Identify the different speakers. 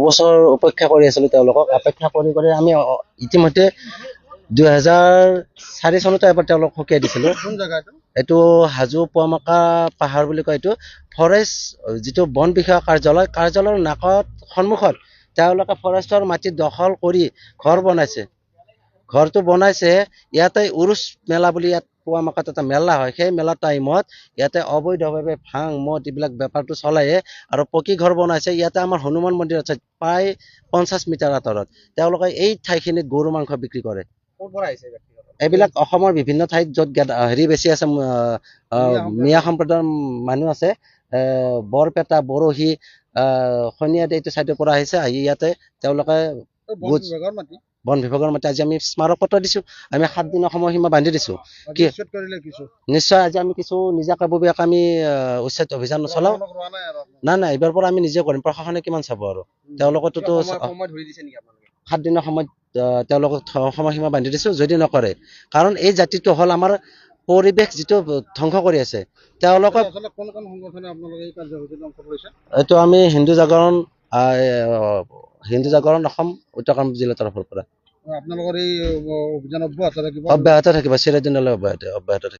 Speaker 1: বছৰ অপেক্ষা কৰি আছিলোঁ তেওঁলোকক। অপেক্ষা কৰি কৰি আমি ইতিমধ্যে 2004 চনতে এবাৰ তেওঁলোকক সকীয়াই দিছিলোঁ।
Speaker 2: কোন জেগা এইটো?
Speaker 1: এইটো হাজো পুৱামকা পাহাৰ বুলি কয়। এইটো ফৰেষ্ট যিটো বন বিষয়া কাৰ্যালয়ৰ সন্মুখত তেওঁলোকে ফৰেষ্টৰ মাটি দখল কৰি ঘৰ বনাইছে। ঘৰটো বনাইছে ইয়াতে উৰুচ মেলা বুলি ইয়াত পুৱামকাত এটা মেলা হয়। সেই মেলা টাইমত ইয়াতে অবৈধভাৱে ভাং মদ এইবিলাক বেপাৰটো চলায়ে আৰু পকী ঘৰ বনাইছে। ইয়াতে আমাৰ হনুমান মন্দিৰ আছে প্ৰায় 50 মিটাৰ আঁতৰত। তেওঁলোকে এই ঠাইখিনিত গৰু মাংস বিক্ৰী কৰে।
Speaker 2: ক'ৰ পৰা আহিছে ব্যক্তিগত?
Speaker 1: এইবিলাক অসমৰ বিভিন্ন ঠাইত য'ত বেছি আছে, মিয়া সম্প্ৰদায়ৰ মানুহ আছে, বৰপেটা, বৰহী, শনিয়াদি এইটো চাইডৰ পৰা আহিছে। আহি ইয়াতে তেওঁলোকে বন বিভাগৰ মাটি আজি আমি স্মাৰক পত্ৰ দিছোঁ। আমি 7 দিনৰ সময়সীমা বান্ধি দিছোঁ। নিশ্চয় আজি আমি কিছু নিজাববীয়াকৈ আমি উচ্ছেদ অভিযান চলাওঁ। নাই, এইবাৰ পৰা আমি নিজে কৰিম। প্ৰশাসনে কিমান চাব আৰু তেওঁলোকতোতো 7 দিনৰ সময়ত তেওঁলোকক সময়সীমা বান্ধি দিছোঁ। যদি নকৰে, কাৰণ এই জাতিটো হ'ল আমাৰ পৰিৱেশ যিটো ধ্বংস কৰি আছে। তেওঁলোকক এইটো আমি হিন্দু জাগৰণ অসম উত্তৰ জিলাৰ তৰফৰ পৰা
Speaker 2: আপোনালোকৰ এই অভিযান অব্যাহত থাকিব
Speaker 1: চিৰদিনলৈ অব্যাহত থাকিব।